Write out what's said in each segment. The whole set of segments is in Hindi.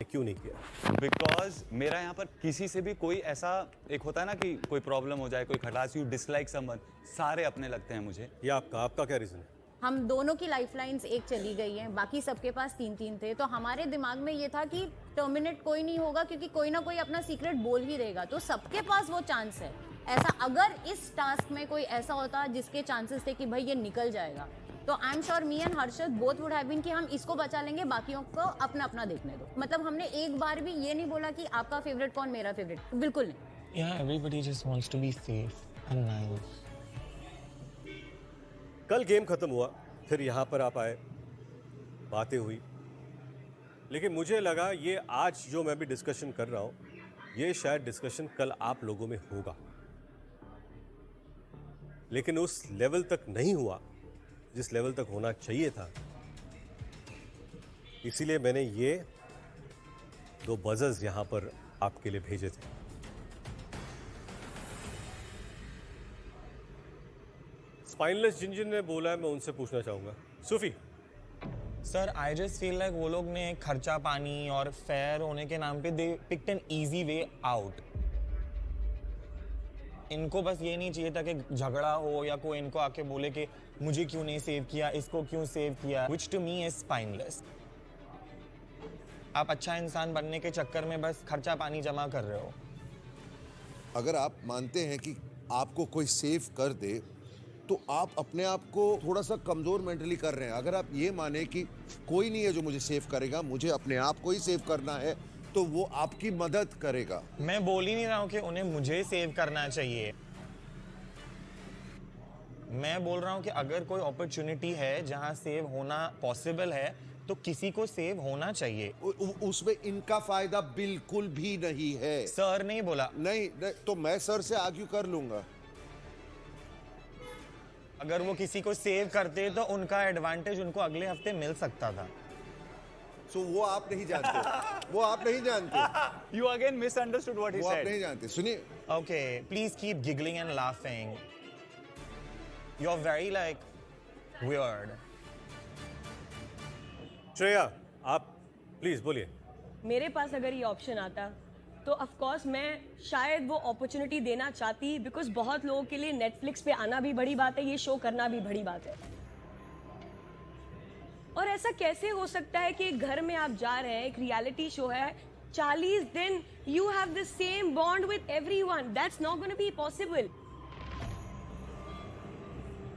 क्यों नहीं किया? बिकॉज मेरा यहाँ पर किसी से भी कोई ऐसा एक होता है ना कि कोई प्रॉब्लम हो जाए, कोई खटास, यू डिसलाइक समवन, सारे अपने लगते हैं मुझे। ये आपका क्या रीजन है? हम दोनों की लाइफलाइंस एक चली गई हैं, बाकी सबके पास तीन तीन थे, तो हमारे दिमाग में ये था कि टर्मिनेट कोई नहीं होगा क्योंकि कोई ना कोई अपना सीक्रेट बोल ही देगा, तो सबके पास वो चांस है। ऐसा अगर इस टास्क में कोई ऐसा होता जिसके चांसेस थे कि भाई ये निकल जाएगा, तो I am sure me and Harshad both would have been कि हम इसको बचा लेंगे, बाकियों को अपना अपना देखने दो। मतलब हमने एक बार भी ये नहीं बोला कि आपका फेवरेट कौन, मेरा फेवरेट, बिल्कुल नहीं। Yeah, everybody just wants to be safe and nice. कल गेम खत्म हुआ, फिर यहाँ पर आप आए, बातें हुई, लेकिन मुझे लगा ये आज जो मैं भी डिस्कशन कर रहा हूँ, ये शायद डिस्कशन कल आप लोगों में होगा, लेकिन उस लेवल तक नहीं हुआ जिस लेवल तक होना चाहिए था। इसीलिए मैंने ये दो बजर्स यहाँ पर आपके लिए भेजे थे। स्पाइनलेस जिन ने बोला है, मैं उनसे पूछना चाहूंगा। Sufi sir, I just feel like वो लोग ने खर्चा पानी और फेयर होने के नाम पे they picked an easy way out. इनको बस ये नहीं चाहिए था कि झगड़ा हो या कोई इनको आके बोले कि मुझे क्यों नहीं सेव किया, इसको क्यों सेव किया, विच टू मी इज स्पाइनलेस। आप अच्छा इंसान बनने के चक्कर में बस खर्चा पानी जमा कर रहे हो। अगर आप मानते हैं कि आपको कोई सेव कर दे तो आप अपने आप को थोड़ा सा कमजोर मेंटली कर रहे हैं। अगर आप ये माने कि कोई नहीं है जो मुझे सेव करेगा, मुझे अपने आप को ही सेव करना है, तो वो आपकी मदद करेगा। मैं बोल ही नहीं रहा हूँ कि उन्हें मुझे सेव करना चाहिए। मैं बोल रहा हूँ कि अगर कोई अपॉर्चुनिटी है जहाँ सेव होना पॉसिबल है तो किसी को सेव होना चाहिए। उसमें इनका फायदा बिल्कुल भी नहीं है। सर नहीं बोला। नहीं, तो मैं सर से आर्ग्यू कर लूंगा। अगर वो किसी को सेव करते तो उनका एडवांटेज उनको अगले हफ्ते मिल सकता था। सो वो आप नहीं जानते। वो आप नहीं जानते। You again misunderstood what he वो आप said. नहीं जानते। सुनिए, Okay, please keep giggling and laughing. You're very like weird. Shreya, आप प्लीज बोलिए। मेरे पास अगर ये ऑप्शन आता तो ऑफ कोर्स मैं शायद वो अपॉर्चुनिटी देना चाहती, बिकॉज बहुत लोगों के लिए नेटफ्लिक्स पे आना भी बड़ी बात है, ये शो करना भी बड़ी बात है। और ऐसा कैसे हो सकता है कि घर में आप जा रहे हैं, एक रियलिटी शो है, 40 दिन you have the same bond with everyone, that's not gonna be possible.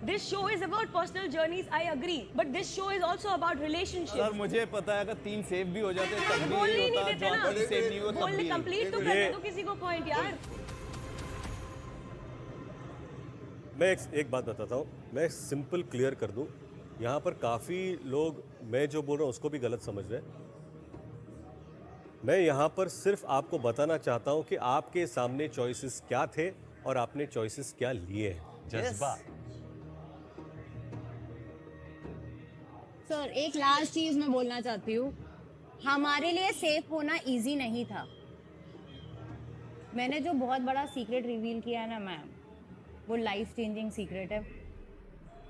This show is about personal journeys, I agree, but this show is also about relationships. Sir मुझे पता है अगर 3 सेव भी हो जाते तब भी बोलने यही ही नहीं होता, देते ना। जो सेव नहीं हुआ तब बोलने भी। कंप्लीट तो करने दो किसी को पॉइंट यार। मैं एक बात बताता हूँ, मैं सिंपल क्लियर कर दूँ। यहाँ पर काफ़ी लोग मैं जो बोल रहा हूँ उसको भी गलत समझ रहे हैं। मैं यहाँ पर सिर्फ आपको बताना चाहता हूँ कि आपके सामने चॉइसेस क्या थे और आपने चॉइसेस क्या लिए हैं। जज्बा। सर एक लास्ट चीज मैं बोलना चाहती हूँ, हमारे लिए सेफ होना इजी नहीं था। मैंने जो बहुत बड़ा सीक्रेट रिवील किया है ना मैम, वो लाइफ चेंजिंग सीक्रेट है।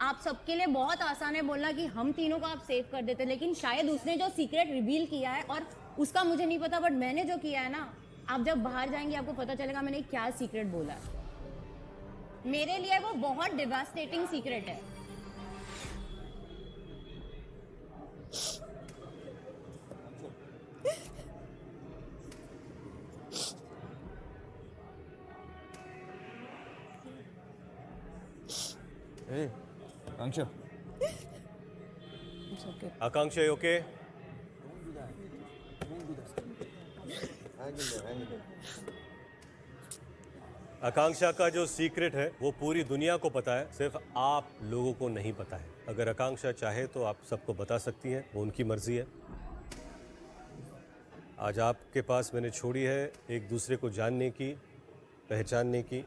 आप सबके लिए बहुत आसान है बोलना कि हम तीनों को आप सेव कर देते, लेकिन शायद उसने जो सीक्रेट रिवील किया है, और उसका मुझे नहीं पता, बट मैंने जो किया है ना, आप जब बाहर जाएंगे आपको पता चलेगा मैंने क्या सीक्रेट बोला है। मेरे लिए वो बहुत डिवास्टेटिंग सीक्रेट है। आकांक्षा, आकांक्षा ओके? आकांक्षा का जो सीक्रेट है वो पूरी दुनिया को पता है, सिर्फ आप लोगों को नहीं पता है। अगर आकांक्षा चाहे तो आप सबको बता सकती हैं, वो उनकी मर्जी है। आज आपके पास मैंने छोड़ी है एक दूसरे को जानने की, पहचानने की।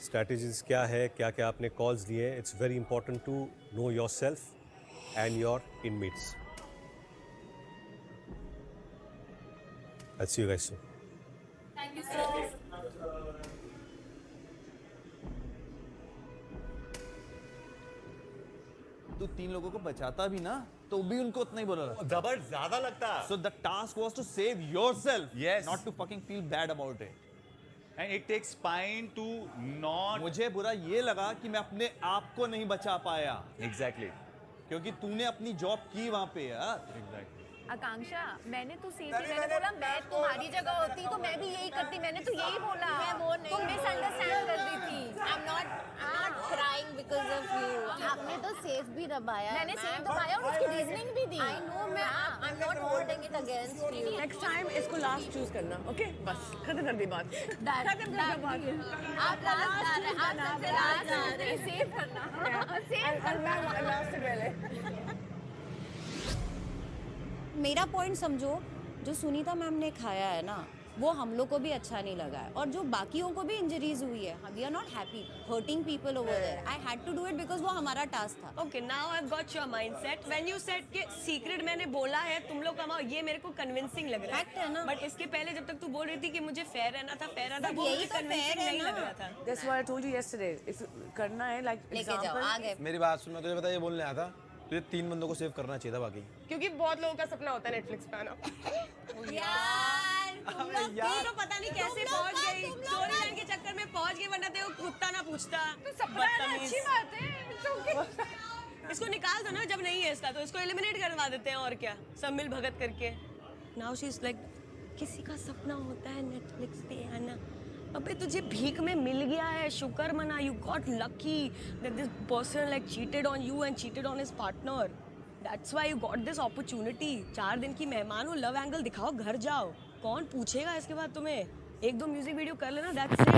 स्ट्रैटेजीज क्या है, क्या क्या आपने कॉल्स लिए हैं। It's very important to know yourself and your inmates. I'll see you guys soon. Thank you sir. तू 3 लोगों को बचाता भी ना, तो भी उनको उतना ही बोला था. जबर ज्यादा लगता. So the task was to save yourself, Yes. not to fucking feel bad about it. And it takes spine to not. मुझे बुरा ये लगा कि मैं अपने आप को नहीं बचा पाया, Exactly. क्योंकि तूने अपनी जॉब की वहां पे यार. Exactly. आकांक्षा मैंने तो सेफ ही मैंने बोला मैं तुम्हारी जगह होती तो मैं भी यही करती मैंने तो यही बोला मैं वो नहीं तुम मिसअंडरस्टैंड कर दी थी I'm not crying because of you. आपने तो सेफ भी दबाया. मैंने सेफ दबाया और उसकी रीजनिंग भी दी I know मैं I'm not holding it against you. Next time इसको लास्ट चूज करना ओके बस खत्म कर दी बात खत्म कर दी बात आप लास्ट जा रहे हैं. आप सबसे लास्ट जा रहे हैं. सेफ करना सेफ मैं लास्ट से पहले मेरा पॉइंट समझो, जो सुनीता मैम ने खाया है ना वो हम लोग को भी अच्छा नहीं लगा है और जो बाकियों को भी इंजरीज हुई है. We are not happy hurting people over there. I had to do it because वो हमारा टास्क था. Okay now I got your mindset when you said कि सीक्रेट मैंने बोला है तुम लोग कमाओ ये मेरे को कन्विंसिंग लग रहा Fact है ना. बट इसके पहले जब तक तू बोल रही थी कि मुझे फेयर रहना था वो यही मुझे तो fair कन्विंसिंग है नहीं ना. लग रहा था. That's what I told you yesterday. If करना है like लेके जाओ example. आगे. मेरी बात सुन, मैं तुझे पता ये बोलने आया था, तुझे 3 बंदों को सेव करना चाहिए था बाकी. क्योंकि बहुत लोगों का सपना होता है नेटफ्लिक्स पे आना. यार तुम लोग तू तो पता नहीं कैसे पहुंच गई स्टोरी लाइन के चक्कर में पहुंच गई वरना तेरे को कुत्ता ना पूछता. बदतमीज. अच्छी बात है इसको निकाल दो ना जब नहीं है इसका तो इसको एलिमिनेट करवा देते हैं और क्या सब मिल भगत करके. नाउ शी इज लाइक किसी का सपना होता है नेटफ्लिक्स पे आना. अबे तुझे भीख में मिल गया है शुक्र मना. You got lucky that this person like cheated on you and cheated on his partner. That's why you got this opportunity. 4 दिन की मेहमान हो लव एंगल दिखाओ घर जाओ. कौन पूछेगा इसके बाद तुम्हें. 1-2 म्यूजिक वीडियो कर लेना दैट्स इट.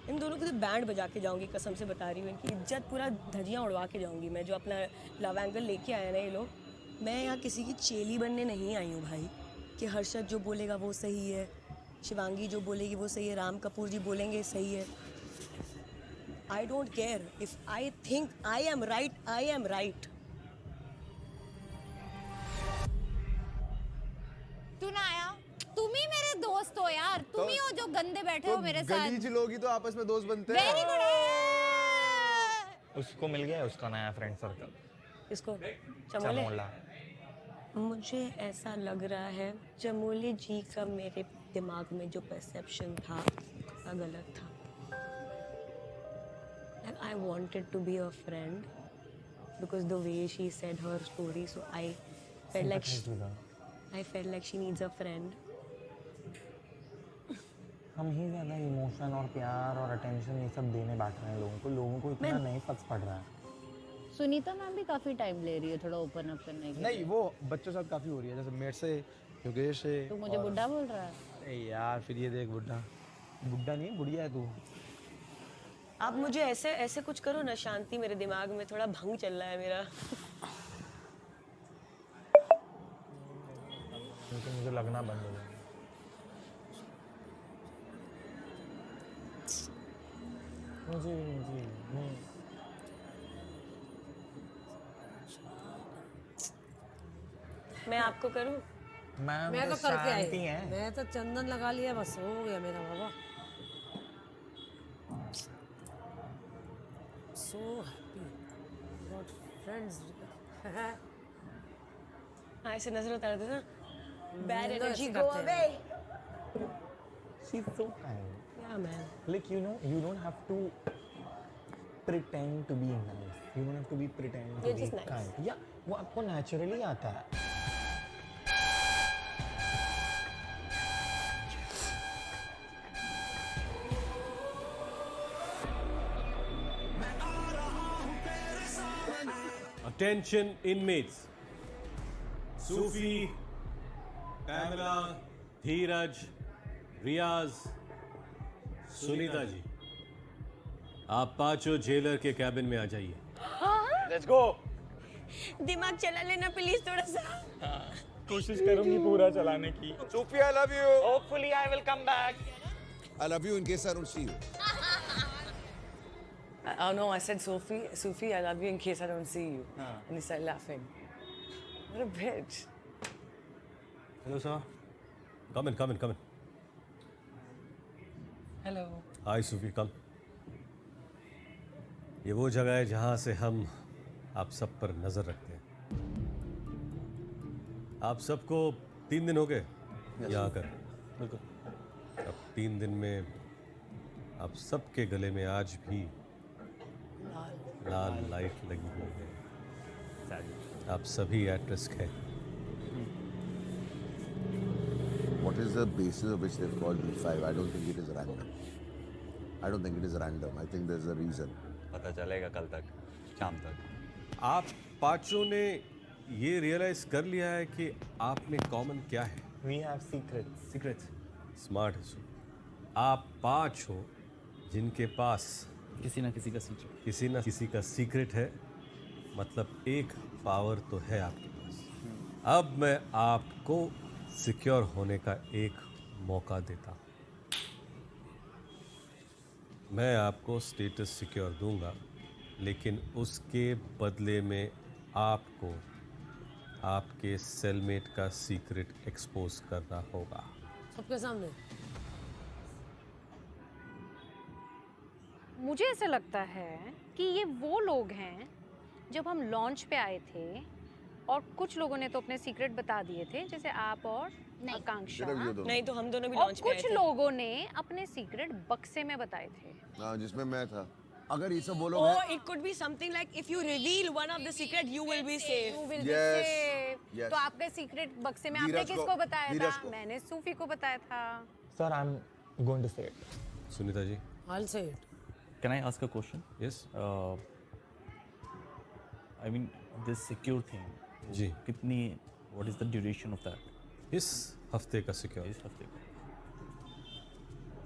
इन दोनों को तो बैंड बजा के जाऊंगी कसम से बता रही हूँ. इनकी इज्जत पूरा धजियाँ उड़वा के जाऊंगी मैं जो अपना लव एंगल लेके आया ना ये लोग. मैं यहाँ किसी की चेली बनने नहीं आई हूँ भाई कि हर्षद जो बोलेगा वो सही है शिवांगी जो बोलेगी वो सही है राम कपूर जी बोलेंगे सही है. I don't care if I think I am right. तू ना आया. तुम ही मेरे दोस्त हो यार. तुम ही हो जो गंदे बैठे हो मेरे साथ. गलीज लोग ही तो आपस में दोस्त बनते वेरी हैं. गुड. उसको मिल गया है उसका नया फ्रेंड सर्कल. इसको चमोले. चमोला. मुझे ऐसा लग रहा है चमोली जी का मेरे दिमाग में जो परसेप्शन था वो गलत था. I wanted to be a friend because the way she said her story, so I felt like she needs a friend. हम ही ज़्यादा इमोशन और प्यार और अटेंशन ये सब देने बैठ रहे हैं लोगों को इतना नहीं फर्क पड़ रहा है. सुनीता मैम भी काफी टाइम ले रही है थोड़ा ओपन अप करने के लिए. नहीं वो बच्चों के साथ काफी हो रही है, जैसे मेरे से योगेश से. तू मुझे बुड्ढा बोल रहा है. अरे यार फिर ये देख बुड्ढा नहीं है बुढ़िया है तू. आप मुझे ऐसे कुछ करो ना शांति मेरे दिमाग में थोड़ा भंग चल रहा है मेरा. क्योंकि मुझे लगना बंद हो गया. मैं आपको करूं. मैं तो करके आई. मैं तो चंदन लगा लिया बस हो गया मेरा बाबा. So happy. Got friends. ऐसे नजर उतार देना. Bad तो energy ऐसे go करते away. She's so kind. Yeah man. Like you don't have to pretend to be nice. You don't have to be pretend to You're be just nice. kind. Yeah, वो आपको naturally आता है. Attention inmates. Sufi, Pamela, धीरज, रियाज, सुनीता जी, आप पांचों जेलर के कैबिन में आ जाइए. Let's go. दिमाग चला लेना प्लीज थोड़ा सा. कोशिश करूंगी पूरा चलाने की. Sophie, I love you. Hopefully I will come back. I love you in case I don't see you. Oh no, I said Sophie, I love you in case I don't see you. And he started laughing. What a bitch. Hello sir. Come in. Hello. Hi Sufi, come. ये वो जगह है जहाँ से हम आप सब पर नजर रखते हैं. आप सबको 3 दिन हो गए यहाँ आकर। बिल्कुल। अब 3 दिन में आप सबके गले में आज भी लाल लाइट लगी हुई है। आप सभी एट रिस्क हैं। What is the basis of which they've called B5? I don't think it is random. I don't think it is random. I think there's a reason. पता चलेगा कल तक, शाम तक। आप पांचों ने ये रियलाइज कर लिया है कि आप में कॉमन क्या है। We have secrets. Secrets. Smart है। आप 5 हो जिनके पास किसी ना किसी का सीक्रेट। किसी न किसी का सीक्रेट है, मतलब एक पावर तो है आपके पास। अब मैं आपको सिक्योर होने का एक मौका देता हूं। मैं आपको स्टेटस सिक्योर दूंगा, लेकिन उसके बदले में आपको आपके सेलमेट का सीक्रेट एक्सपोज करना होगा। सबके सामने। मुझे ऐसा लगता है कि ये वो लोग हैं जब हम लॉन्च पे आए थे और कुछ लोगों ने तो अपने सीक्रेट बता दिए थे, जैसे आप और आकांक्षा, सिर्फ ये दोनों। नहीं तो हम दोनों भी और लॉन्च पे आए कुछ थे। लोगों ने अपने सीक्रेट बक्से में बताए थे। हाँ, जिसमें मैं था। अगर ये सब बोलोगे Or it could be something like if you reveal one of the secret, you will be safe. You will be Yes, safe. yes. तो आपके सीक्रेट बक्से में आपने धीरज को- किसको बताया धीरज था? को। मैंने सूफी को बताया था। Sir, I'm going to say it. Sunita ji. I'll say it. Can I ask a question? यस। I mean, this secure thing. जी। कितनी? What is the duration of that? इस हफ्ते का सिक्योर। इस हफ्ते का?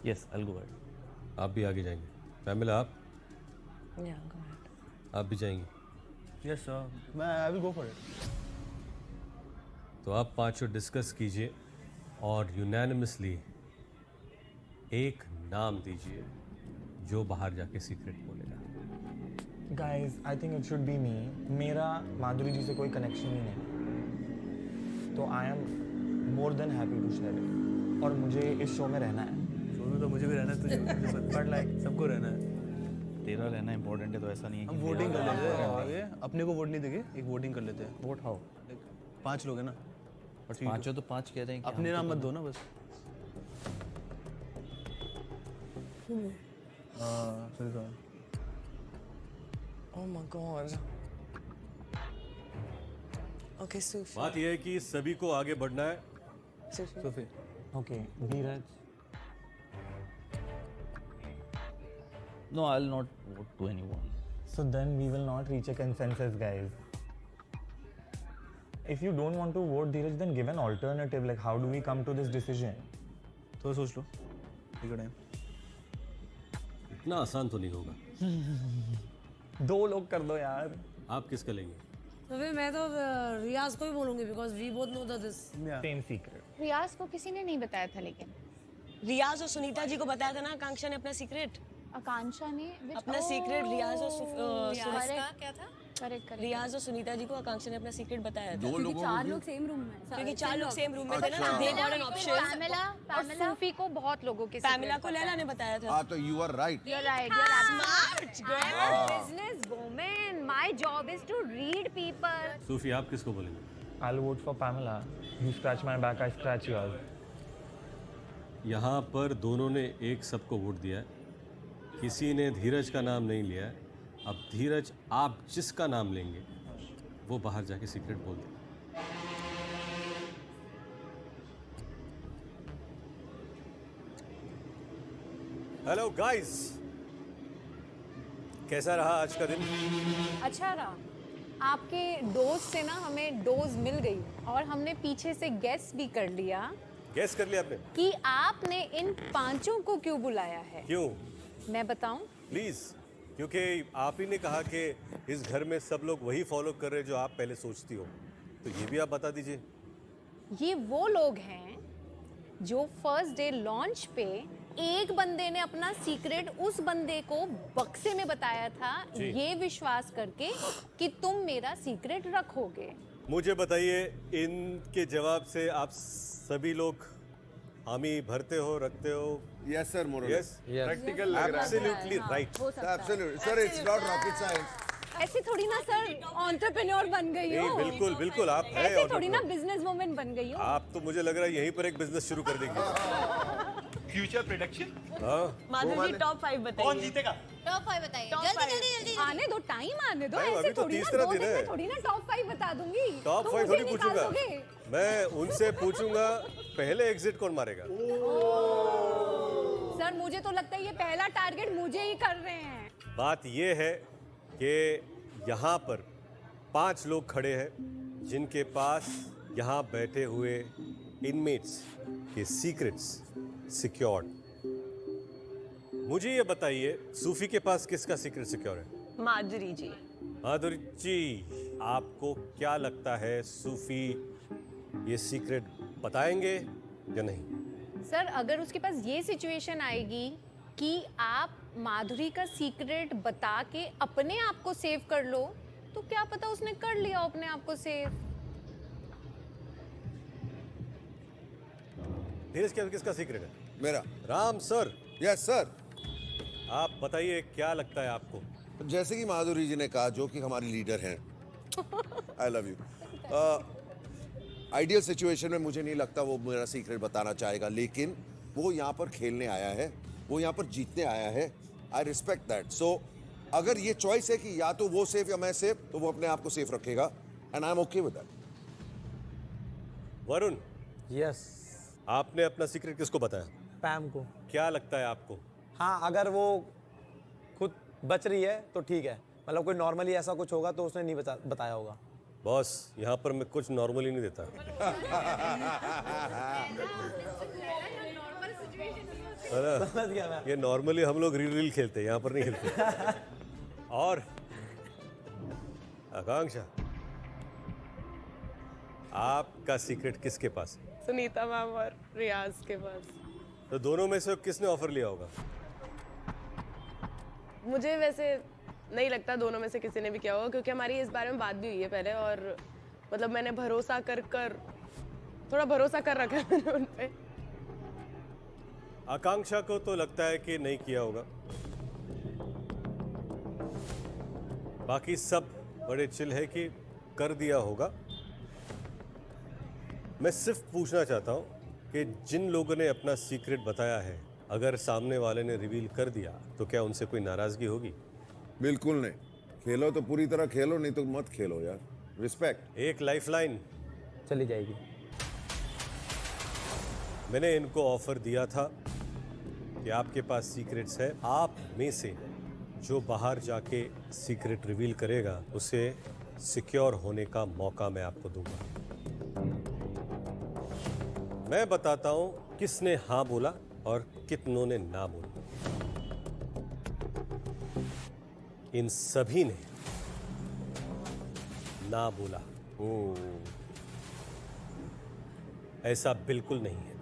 Yes, I'll go ahead. आप भी आगे जाएंगे। पैमिला, आप Yeah, go ahead. आप भी जाएंगे। Yes, sir. I will go for it. तो आप पांचों डिस्कस कीजिए और यूनानिमसली एक नाम दीजिए जो बाहर जाके सीक्रेट बोलेगा। Guys, I think it should be me. मेरा माधुरी जी से कोई कनेक्शन ही नहीं, तो I am more than happy to share it. और मुझे इस शो में रहना है। शो में तो मुझे भी रहना है, तुझे बट लाइक सबको रहना है। तेरा रहना इम्पोर्टेंट है, तो ऐसा नहीं है। हम वोटिंग कर लेते हैं। अपने को वोट नहीं देंगे, एक वोटिंग कर लेते हैं। Vote how? 5 लोग हैं ना। बट पांचों तो 5 कह रहे हैं कि अपने नाम मत दो ना बस। हाँ, सही कहा। Oh my God. Okay, Sufi. बात यह है कि सभी को आगे बढ़ना है। Sufi. Sophie. Okay, Dheeraj. No, I'll not vote to anyone. So then we will not reach a consensus, guys. If you don't want to vote Dheeraj, then give an alternative. Like, how do we come to this decision? तो सोच लो। ठीक है टाइम। इतना आसान तो नहीं होगा। 2 लोग कर दो यार। आप किसका लेंगे? तो फिर मैं तो रियाज को ही बोलूंगी because we both know that this. Same secret. रियाज को किसी ने नहीं बताया था, लेकिन रियाज और सुनीता जी को बताया था ना आकांक्षा ने अपना सीक्रेट। आकांक्षा ने अपना सीक्रेट रियाज और सुनीता क्या था? करेक्ट। रियाज और सुनीता जी को आकांक्षा ने अपना सीक्रेट बताया था। 2 लोगों चार लोग सेम रूम में, क्योंकि 4 लोग सेम रूम में थे ना, अच्छा। they got an option. पैमिला सूफी को बहुत लोगों के पैमिला को लैला ने बताया था। हाँ, तो you are right. You're right. You're smart, girl. Business woman. My job is to read people. सूफी, आप किसको बोलेंगे? I'll vote for Pamela. You scratch my back, I scratch yours. यहाँ पर दोनों ने एक सबको वोट दिया है। किसी ने धीरज का नाम नहीं लिया है। अब धीरज, आप जिसका नाम लेंगे वो बाहर जाके सीक्रेट बोल देगा। हेलो गाइस, कैसा रहा आज का दिन? अच्छा रहा। आपके डोज से ना हमें डोज मिल गई और हमने पीछे से गेस भी कर लिया गैस कर लिया आपने? कि आपने इन पांचों को क्यों बुलाया है। क्यों? मैं बताऊं? प्लीज, क्योंकि आप ही ने कहा कि इस घर में सब लोग वही फॉलो कर रहे हैं जो आप पहले सोचती हो, तो ये भी आप बता दीजिए। ये वो लोग हैं जो फर्स्ट डे लॉन्च पे एक बंदे ने अपना सीक्रेट उस बंदे को बक्से में बताया था, जी। ये विश्वास करके कि तुम मेरा सीक्रेट रखोगे। मुझे बताइए, इनके जवाब से आप सभी लोग हामी भरते हो, रखते हो? Yes, sir, more or yes, less. Practical, absolutely right. Absolutely. Sir, it's not rocket science. ऐसे थोड़ी ना सर एंटरप्रेन्योर बन गई नहीं हो, बिल्कुल बिल्कुल आप हैं ऐसे थोड़ी ना entrepreneur। बिजनेस वुमेन बन गई हो। आप तो मुझे लग रहा है यहीं पर एक बिजनेस शुरू कर देंगे। फ्यूचर प्रोडक्शन हाँ माधुरी जी टॉप 5 बताइए। जीतेगा? टॉप 5 बताइए, Top जल्दी five। जल्दी जल्दी। आने दो, टाइम आने दो, टाइम, ऐसे अभी तो थोड़ी ना तीसरा 2 दिन दिन है। में थोड़ी ना टॉप 5 बता दूंगी। टॉप तो 5 मुझे थोड़ी निकाल पूछूंगा, दोगे। मैं उनसे पूछूंगा पहले एग्जिट कौन मारेगा। सर मुझे तो लगता है ये पहला टारगेट मुझे ही कर रहे हैं। बात ये है कि यहाँ पर 5 लोग खड़े हैं जिनके पास यहाँ बैठे हुए इनमेट्स के सीक्रेट्स सिक्योर्ड। मुझे ये बताइए सूफी के पास किसका सीक्रेट सिक्योर है? माधुरी जी। माधुरी जी, आपको क्या लगता है सूफी ये सीक्रेट बताएंगे या नहीं? सर अगर उसके पास ये सिचुएशन आएगी कि आप माधुरी का सीक्रेट बता के अपने आप को सेव कर लो, तो क्या पता उसने कर लिया अपने आप को सेव। धीरज क्या किसका सीक्रेट है? मेरा। Ram sir, yes sir. आप बताइए क्या लगता है आपको? जैसे कि माधुरी जी ने कहा, जो कि हमारी लीडर हैं, I love you. Ideal situation में मुझे नहीं लगता वो मेरा सीक्रेट बताना चाहेगा, लेकिन वो यहाँ पर खेलने आया है, वो यहाँ पर जीतने आया है। I respect that. सो अगर ये चॉइस है कि या तो वो सेफ या मैं सेफ, तो वो अपने आप को सेफ रखेगा and I am okay with that. Varun, yes, आपने अपना सीक्रेट किसको बताया? पैम को। क्या लगता है आपको? हाँ, अगर वो खुद बच रही है तो ठीक है, मतलब कोई नॉर्मली ऐसा कुछ होगा तो उसने नहीं बताया होगा। बॉस, यहाँ पर मैं कुछ नॉर्मली नहीं देता। है ना? समझ गया मैं। ये नॉर्मली हम लोग रील खेलते हैं, यहाँ पर नहीं खेलते। और आकांक्षा, आपका सीक्रेट किसके पास है? सुनीता मैम और रियाज के पास। तो दोनों में से किसने ऑफर लिया होगा? मुझे वैसे नहीं लगता दोनों में से किसी ने भी किया होगा, क्योंकि हमारी इस बारे में बात भी हुई है पहले, और मतलब मैंने भरोसा कर थोड़ा भरोसा कर रखा है मैंने उन पे। आकांक्षा को तो लगता है कि नहीं किया होगा, बाकी सब बड़े चिल है कि कर दिया होगा। मैं सिर्फ पूछना चाहता हूं कि जिन लोगों ने अपना सीक्रेट बताया है, अगर सामने वाले ने रिवील कर दिया तो क्या उनसे कोई नाराजगी होगी? बिल्कुल नहीं। खेलो तो पूरी तरह खेलो, नहीं तो मत खेलो यार। रिस्पेक्ट। एक लाइफलाइन चली जाएगी। मैंने इनको ऑफर दिया था कि आपके पास सीक्रेट्स है, आप में से जो बाहर जाके सीक्रेट रिवील करेगा उसे सिक्योर होने का मौका मैं आपको दूंगा। मैं बताता हूं किसने हाँ बोला और कितनों ने ना बोला। इन सभी ने ना बोला। ऐसा बिल्कुल नहीं है।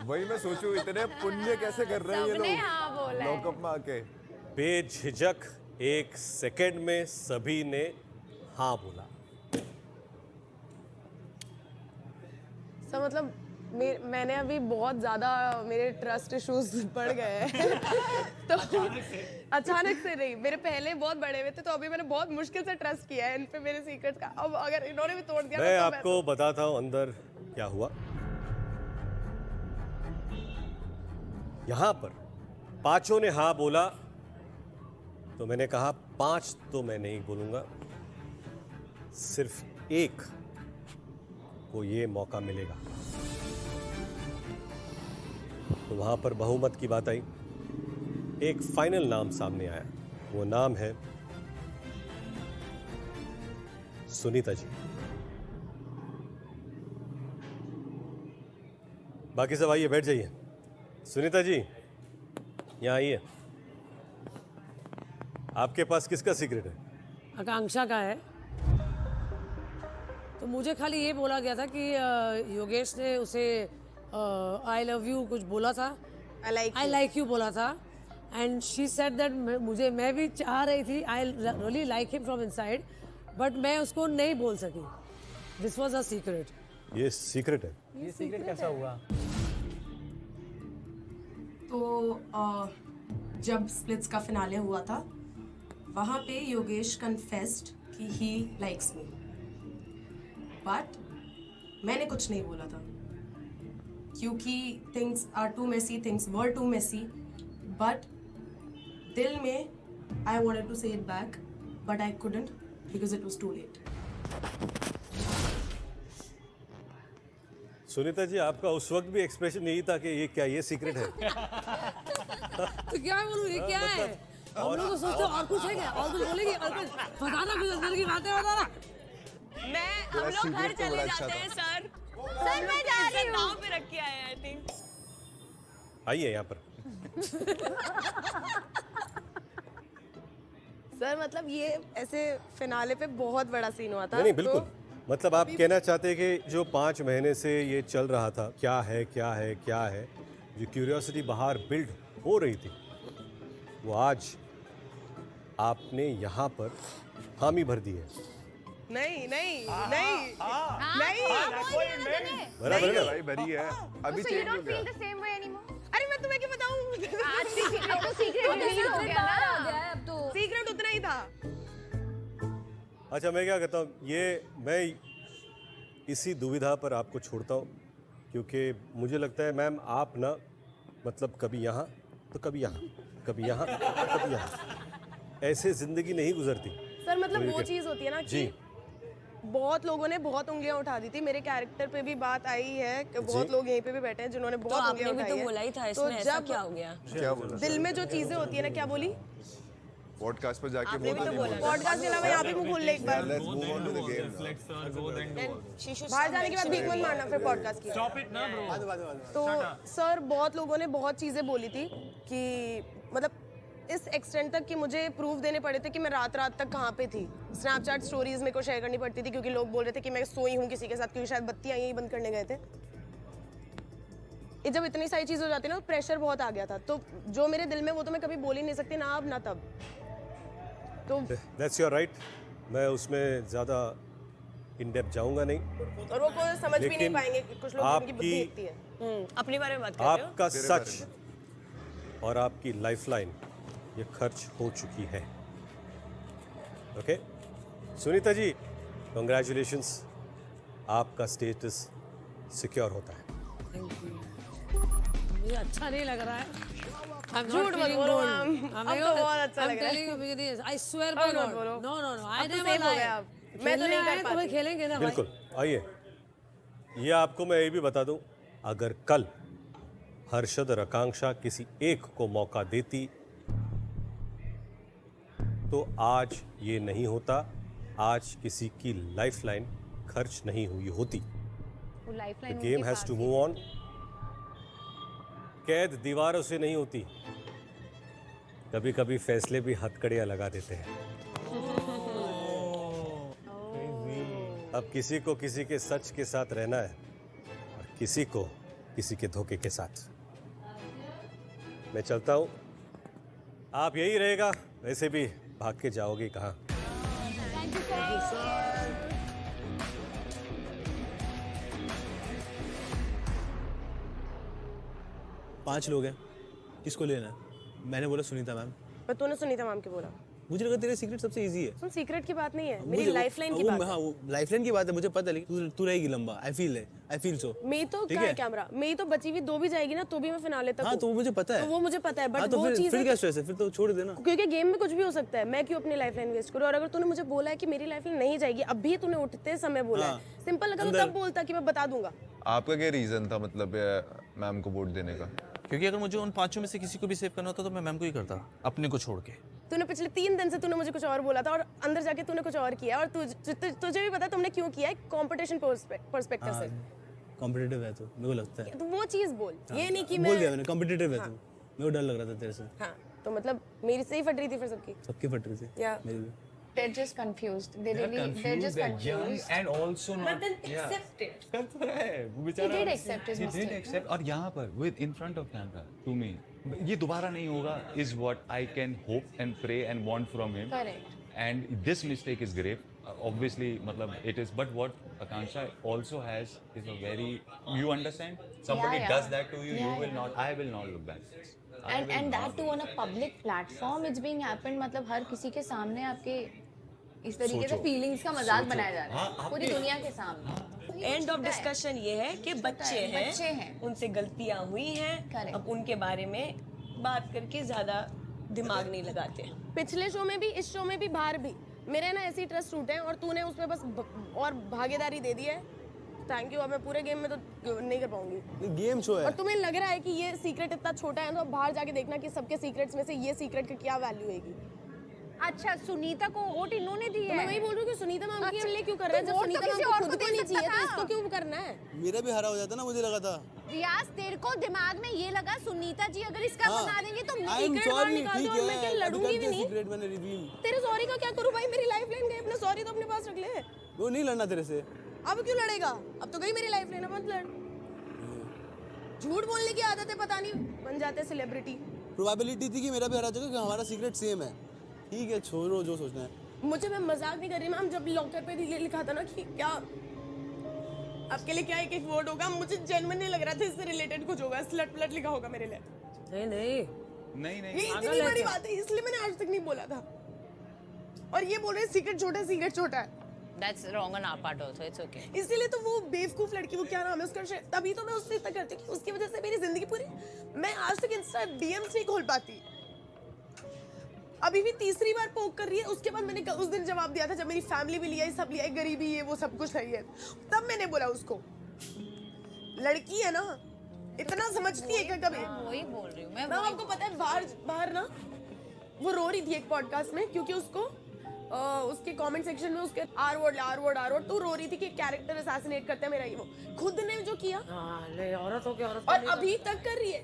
वही मैं सोचूं, इतने पुण्य कैसे कर रहे हैं ये सबने लोग हाँ बोला है। लॉकअप में आके। बेझिझक एक सेकंड में सभी ने हाँ बोला। सर मतलब मैंने अभी बहुत ज़्यादा मेरे ट्रस्ट इश्यूज बढ़ गए हैं। तो अचानक से नहीं, मेरे पहले बहुत बड़े हुए थे, तो अभी मैंने बहुत मुश्किल से ट्रस्ट किया है इन पे मेरे सीक्रेट्स का। अब अगर इन्होंने भी तोड़ दिया मैं तो आपको बताता हूं अंदर क्या हुआ। यहां पर पांचों ने हाँ बोला, तो मैंने कहा 5 तो मैं नहीं बोलूंगा, सिर्फ एक को ये मौका मिलेगा। तो वहां पर बहुमत की बात आई, एक फाइनल नाम सामने आया। वो नाम है सुनीता जी। बाकी सब आइए, बैठ जाइए। सुनीता जी, यहाँ आइए। आपके पास किसका सीक्रेट है? आकांक्षा का है। तो मुझे खाली ये बोला गया था कि योगेश ने उसे आई लव यू कुछ बोला था, आई लाइक यू बोला था, एंड शी सेड दैट मैं भी चाह रही थी, I really like him from inside, but मैं उसको नहीं बोल सकी। This was a secret. ये सीक्रेट है। ये सीक्रेट कैसा हुआ? तो जब स्प्लिट्स का फिनाले हुआ था वहाँ पे योगेश कन्फेस्ड कि ही लाइक्स मी, बट मैंने कुछ नहीं बोला था क्योंकि things are too messy, things were too messy, but दिल में I wanted to say it back but I couldn't because it was too late. Sunita ji, आपका उस वक्त भी एक्सप्रेशन यही था कि ये क्या, ये सीक्रेट है? तो क्या बोलूं, ये क्या है? हम लोग तो सोचते हैं और कुछ है क्या, और कुछ बोलेंगे, और कुछ बताना, कुछ अंदर की बातें बताना। हम लोग घर चले जाते हैं सर। सर मैं जा रही हूँ। नाव पे रख के आए हैं आई थिंक। आइए यहाँ पर। सर मतलब ये ऐसे फिनाले पे बहुत बड़ा सीन हुआ था। नहीं बिल्कुल, मतलब आप कहना चाहते हैं कि जो 5 महीने से ये चल रहा था, क्या है क्या है क्या है, जो क्यूरियोसिटी बाहर बिल्ड हो रही थी, वो आज आपने यहाँ पर हामी भर दी है। नहीं नहीं नहीं बराबर है भाई भरी है, अभी So you चेंज हो don't गया। feel the same way anymore? अरे मैं तुम्हें क्या बताऊं, आज तो सीक्रेट रिवील हो गया ना। अब तो सीक्रेट उतना ही था। अच्छा मैं क्या कहता हूँ, ये मैं इसी दुविधा पर आपको छोड़ता हूँ, क्योंकि मुझे लगता है मैम आप ना, मतलब कभी यहाँ तो कभी यहाँ, कभी यहाँ तो कभी यहाँ, ऐसे ज़िंदगी नहीं गुजरती। सर मतलब वो ठीक है। चीज़ होती है ना जी। कि बहुत लोगों ने बहुत उंगलियां उठा दी थी, मेरे कैरेक्टर पे भी बात आई है कि बहुत लोग यहीं पे भी बैठे हैं जिन्होंने बहुत आपने उंगलियां भी उठाई तो हैं। बोला ही था तो इसमें, ऐसा जब क्या हो गया? क्या बोला? दिल में जो चीजें होती है ना, क्या बोली? पॉडकास्ट पर जाके आपने भी तो बोला ना। पॉडकास्ट के अलावा यहाँ भी मुंह खोल ले एक बार। Let's move on to the game. बाहर जाने के बाद भीख मत मारना फिर पॉडकास्ट की। तो सर बहुत लोगों ने बहुत चीजें बोली थी कि मतलब इस एक्सटेंट तक कि मुझे प्रूफ देने पड़े थे कि मैं रात रात तक कहाँ पे थी। स्नैपचैट स्टोरीज मेरे को शेयर करनी पड़ती थी क्योंकि लोग बोल रहे थे कि मैं सोई हूँ किसी के साथ, क्योंकि शायद बत्तियाँ यहीं बंद करने गए थे। ये जब इतनी सारी चीज़ हो जाती है ना, तो प्रेशर बहुत आ गया था। तो जो मेरे दिल में वो तो मैं कभी बोल ही नहीं सकती, ना अब ना तब। तो दैट्स योर राइट, मैं उसमें ज़्यादा इन डेप्थ जाऊंगा नहीं। और वो कोई समझ भी नहीं लेकिन पाएंगे कि कुछ लोग उनकी बुद्धि आपकी- दिखती है। अपने बारे में बात कर रहे हो? आपका सच और आपकी लाइफलाइन ये खर्च हो चुकी है। ओके सुनीता जी, कंग्रेचुलेशंस, आपका स्टेटस सिक्योर होता है। मुझे अच्छा नहीं लग रहा है। झूठ मत बोलो मैम, अब तो बहुत अच्छा लग रहा है। I swear by अब मत God. बोलो। No, no, no. I अब तो never safe हो lie. गया अब। मैं तो नहीं कर तो पाती। खेलेंगे ना भाई। बिल्कुल, आइए, ये आपको मैं ये भी बता दूं, अगर कल हर्षद और आकांक्षा किसी एक को मौका देती तो आज ये नहीं होता, आज किसी की लाइफलाइन खर्च नहीं हुई होती। वो lifeline game has to move on. कैद दीवारों से नहीं होती, कभी कभी फैसले भी हथकड़ियां लगा देते हैं। अब किसी को किसी के सच के साथ रहना है और किसी को किसी के धोखे के साथ। मैं चलता हूं, आप यही रहेगा, वैसे भी भाग के जाओगे कहाँ। पांच लोग हैं, किसको लेना है? मैंने बोला सुनीता मैम। पर तूने सुनीता मैम के बोला। मुझे लगा तेरे सीक्रेट सबसे इजी है। सुन, सीक्रेट की बात नहीं है, मेरी मुझे- लाइफलाइन की वो- बात हाँ, है। वो लाइफलाइन की बात है, मुझे पता है, लेकिन तू रहेगी लंबा। I feel so. मेरी तो ठीक क्या है है? कैमरा, मेरी तो बची हुई 2 भी जाएगी ना तो भी मैं फिनाले तक हाँ हूँ। तो वो मुझे पता है। तो वो मुझे पता है, हाँ, बट तो वो चीज़ फिर है क्या कि- स्ट्रेस है? फिर तो छोड़ देना। क्योंकि गेम में कुछ भी हो सकता है, मैं क्यों अपनी लाइफलाइन वेस्ट करूँ? और अगर तूने मुझे बोला है कि मेरी लाइफलाइन नहीं जाएगी, अभी तूने उठते समय बोला हाँ। है, सिंपल अगर तू अंदर- तब बोलता कि मैं बता दूंगा। आपका क्या रीजन था मतलब मैम को वोट देने का? क्योंकि अगर मुझे उन पांचों में से किसी को भी सेव करना होता तो मैं मैम को ही करता, अपने को छोड़ के। तूने पिछले 3 दिन से तूने मुझे कुछ और बोला था और अंदर जाके तूने कुछ और किया, और तुझे भी पता है तुमने क्यों किया है, कंपटीशन पर्सपेक्टिव से। कॉम्पिटिटिव है तो मेरे को लगता है। तो वो चीज बोल, ये नहीं कि बोल मैं। दिया मैंने, कॉम्पिटिटिव है तू। मेरे को डर लग रहा था तेरे से। हाँ तो मतलब मेरी से ही फट रही थी फिर सबकी। सबकी फट रही थी। या मेरी भी। They're just confused. They're just confused. and also But then accept it. He did accept his mistake. और यहाँ पर with in front of camera to me, ये दोबारा नहीं होगा is what I can hope and pray and want from him. Correct. And this mistake is grave. Obviously, मतलब it is. But what Akansha also has is a very. You understand? Somebody Yeah. does that to you, Yeah, you will yeah. not. I will not look back. And that too on a public platform it's being happened, मतलब हर किसी के सामने आपके इस तरीके से फीलिंग्स का मजाक बनाया जा रहा है पूरी दुनिया के सामने। एंड ऑफ डिस्कशन ये है कि बच्चे हैं, उनसे गलतियां हुई हैं, अब उनके बारे में बात करके ज्यादा दिमाग नहीं लगाते। पिछले शो में भी, इस शो में भी, बाहर भी मेरे ना ऐसी ट्रस्ट टूटे हैं और तूने उसमें बस और भागीदारी दे दी है। Thank you. अब मैं पूरे गेम में तो नहीं कर पाऊंगी। गेम शो है और तुम्हें लग रहा है कि ये सीक्रेट इतना छोटा है तो अब बाहर जाके देखना कि सबके सीक्रेट्स में से ये सीक्रेट की क्या वैल्यू होगी। अच्छा, सुनीता को वोट इन्होंने दी है। तो मैं वही बोल रही हूँ कि सुनीता मैम के लिए क्यों कर रहे हैं, जब सुनीता मैम को खुद को नहीं चाहिए तो इसको क्यों करना है। मेरा भी हरा हो जाता ना, मुझे लगा था। रियाज, तेरे को दिमाग में ये लगा सुनीता जी अगर इसका बना देंगे तो सीक्रेट बाहर निकाल दो और मैं क्या लड़ूंगी भी नहीं। सीक्रेट मैंने रिवील। तेरे सॉरी का क्या करूं भाई, मेरी लाइफ लाइन गई, अपना सॉरी तो अपने पास रख ले। वो नहीं लड़ना तेरे से। अब क्यों लड़ेगा, अब तो गई मेरी लाइफ लाइन, मत लड़। झूठ बोलने की आदत है, पता नहीं बन जाते सेलिब्रिटी। प्रोबेबिलिटी थी कि मेरा भी हरा जाएगा कि हमारा सीक्रेट सेम है। ठीक है, छोड़ो जो सोचना है। मुझे, मैं मजाक नहीं कर रही मैम, जब लॉकर पे लिखा था ना कि क्या आपके लिए क्या एक वर्ड होगा, मुझे जेन्युइन नहीं लग रहा था इससे रिलेटेड कुछ होगा। स्लट प्लट लिखा होगा मेरे लिए। नहीं नहीं नहीं ये इतनी बड़ी बात है, इसलिए मैंने आज तक नहीं बोला था। और ये बोल रहे सीक्रेट छोटा है, सीक्रेट छोटा है। That's wrong on our part also, it's okay. इसीलिए तो वो बेवकूफ लड़की, वो क्या नाम है उसका, तभी तो मैं उससे इतना करती हूँ कि उसकी वजह से मेरी जिंदगी पूरी, मैं आज तक इंस्टा डीएम्स नहीं खोल पाती। अभी भी तीसरी बार पोक कर रही है। उसके बाद मैंने उस दिन जवाब दिया था जब मेरी फैमिली भी लिया, सब लिया, गरीबी ये वो सब कुछ सही है, तब मैंने बोला उसको, लड़की है ना, इतना समझती है क्या कभी। वही बोल रही हूँ मैं। आपको पता है बाहर ना वो रो रही थी एक पॉडकास्ट में, क्योंकि उसको उसके कमेंट सेक्शन में उसके आर वर्ड तो रो रही थी कि कैरेक्टर असैसिनेट करते हैं मेरा, ये वो खुद ने जो किया। ले औरत हो के औरत, और अभी तक कर रही है।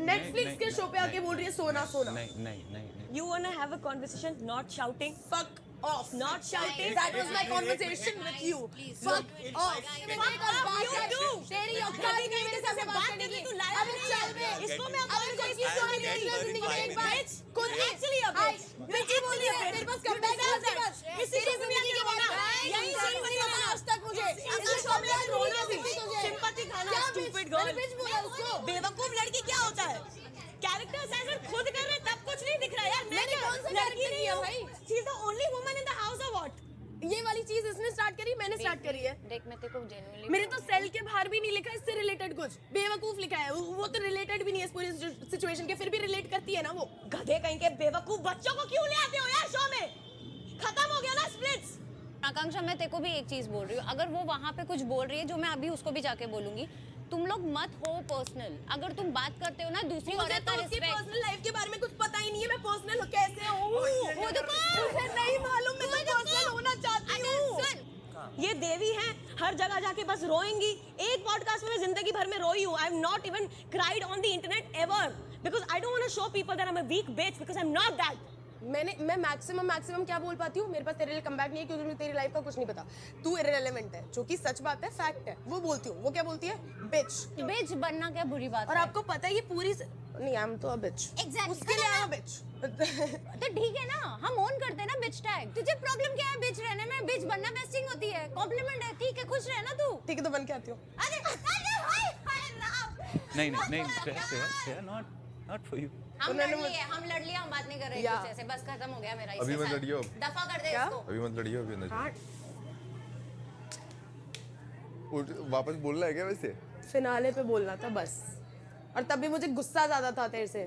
नेटफ्लिक्स के शो पे आके बोल रही है सोना सोना। नहीं। You wanna have a conversation, not shouting. Fuck off. Not shouting. That was my conversation with you. Fuck off. Fuck off. You do. तेरी औकात नहीं मेरे साथ बात करने की। अब चल बे। इसको मैं अब कोई किसी को नहीं जिंदगी में एक बार खुद Actually a bitch. बिल्कुल बोल रही है, तेरे पास कमबैक है उसके बाद। इसी तेरी को जिंदगी के बाद यही सही नहीं पता आज तक मुझे। इसको शो में आके रोना तुझे। सिंपैथी खाना, stupid girl. मैंने bitch बोला उसको। बेवकूफ लड़की क्या होता है? कैरेक्टर असैसिनेट खुद कर रहे तब कुछ नहीं दिख रहा यार। मैंने कौन सा लड़की नहीं किया हूँ भाई? She is the only woman in the house or what? ये वाली चीज इसने स्टार्ट करी, मैंने स्टार्ट करी है। देख, मैं तेरे को जेन्युइनली, मेरे तो सेल के बाहर भी नहीं लिखा इससे रिलेटेड कुछ, बेवकूफ लिखा है। वो तो रिलेटेड भी नहीं है इस पूरी सिचुएशन के, फिर भी रिलेट करती है ना वो। गधे कहीं के बेवकूफ बच्चों को क्यों ले आते हो यार शो में? खत्म हो गया ना स्प्लिट्स। आकांक्षा, मैं तेरे को भी एक चीज बोल रही हूँ, अगर वो वहाँ पे कुछ बोल रही है जो मैं अभी उसको भी जाके बोलूंगी, तुम लोग मत हो पर्सनल। अगर तुम बात करते हो ना दूसरी औरत का उसकी रिस्पेक्ट, पर्सनल लाइफ के बारे में कुछ पता ही नहीं है, मैं पर्सनल कैसे हूँ वो देखो, मुझे नहीं मालूम, मैं तो पर्सनल होना चाहती हूँ। ये देवी हैं, हर जगह जाके बस रोएंगी। एक पॉडकास्ट में मैं जिंदगी भर में रोई हूँ। I am not even cried on the internet ever because I don't want to show people that I am a weak bitch because I am not that. मैं मैक्सिमम क्या बोल पाती हूँ, मेरे पास तेरे लिए कमबैक नहीं है क्योंकि मुझे तेरी लाइफ का कुछ नहीं पता, तू इररिलेवेंट है, जो कि सच बात है, फैक्ट है। वो बोलती हूँ, वो क्या बोलती है, बिच बनना क्या बुरी बात और है? आपको पता है ये पूरी नहीं, आई एम तो अ बिच। Exactly. उसके लिए आई एम बिच। तो ठीक है ना, हम ओन करते हैं ना बिच टैग। तुझे प्रॉब्लम क्या है बिच रहने में? बिच बनना बेस्टिंग होती है, कॉम्प्लीमेंट है, ठीक है, खुश रह ना तू। ठीक है तो बन के आती हूँ। अरे हाय राम। नहीं, not for you. हम लड़ लिए, हम बात नहीं कर रहे एक दूसरे से, बस खत्म हो गया मेरा। अभी मत लड़ियो, दफा कर दे इसको। अभी मत लड़ियो, अभी अंदर वापस बोलना है क्या वैसे? फिनाले पे बोलना था बस, और तब भी मुझे गुस्सा ज्यादा था तेरे से।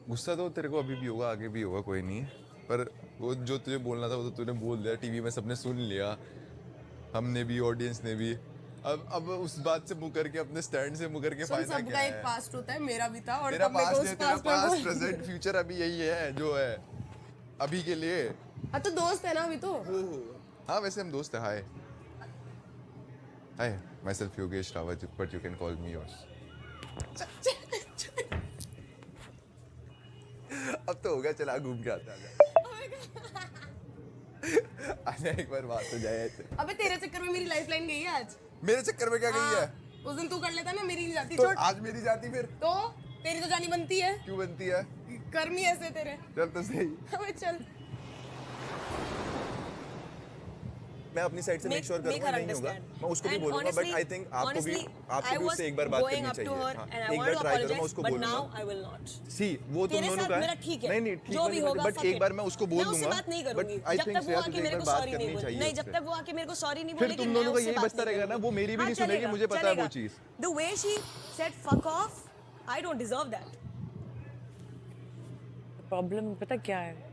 गुस्सा तो तेरे को अभी भी होगा, आगे भी होगा, कोई नहीं है। पर वो जो तुझे बोलना था वो तो तूने बोल दिया, टीवी में सबने सुन लिया, हमने भी, ऑडियंस ने भी। अब उस बात से मुकर के, अपने स्टैंड से मुकर के फायदा क्या है? सबका एक पास्ट होता है, मेरा भी था। और तेरा पास्ट है, तेरा पास्ट, में प्रेजेंट, फ्यूचर अभी यही है जो है अभी के लिए। हाँ तो दोस्त है ना अभी तो। हाँ वैसे हम दोस्त हैं। Hi myself Yogesh Rawat, but you can call me yours. अब तो हो गया, चला घूम के आता है। आजा एक बार बात हो जाए ऐसे। अबे तेरे चक्कर में मेरी लाइफ लाइन गई है आज। मेरे चक्कर में क्या गई है? उस दिन तू कर लेता ना, मेरी नहीं जाती। तो आज मेरी जाती फिर? तो तेरी तो जानी बनती है। क्यों बनती है? कर्मी ऐसे तेरे। चल तो सही। अबे चल। मैं अपनी साइड से मेक श्योर करूंगा नहीं होगा, मैं उसको भी बोलूंगा, बट आई थिंक आपको भी उससे एक बार बात करनी चाहिए। एक बार ट्राई करो, मैं उसको बोलूंगा। सी वो तुम दोनों का नहीं नहीं ठीक है, बट एक बार मैं उसको बोल दूंगा, बट आई थिंक श्रेया तुझे एक बार बात करनी चाहिए। नहीं, जब तक वो आके मेरे को सॉरी नहीं फिर बोलेगी, तुम मैं दोनों का उससे यही बात बचता नहीं रहेगा ना, वो मेरी भी नहीं सुनेगी, मुझे पता है वो चीज। The way she said fuck off, I don't deserve that. Problem पता क्या है?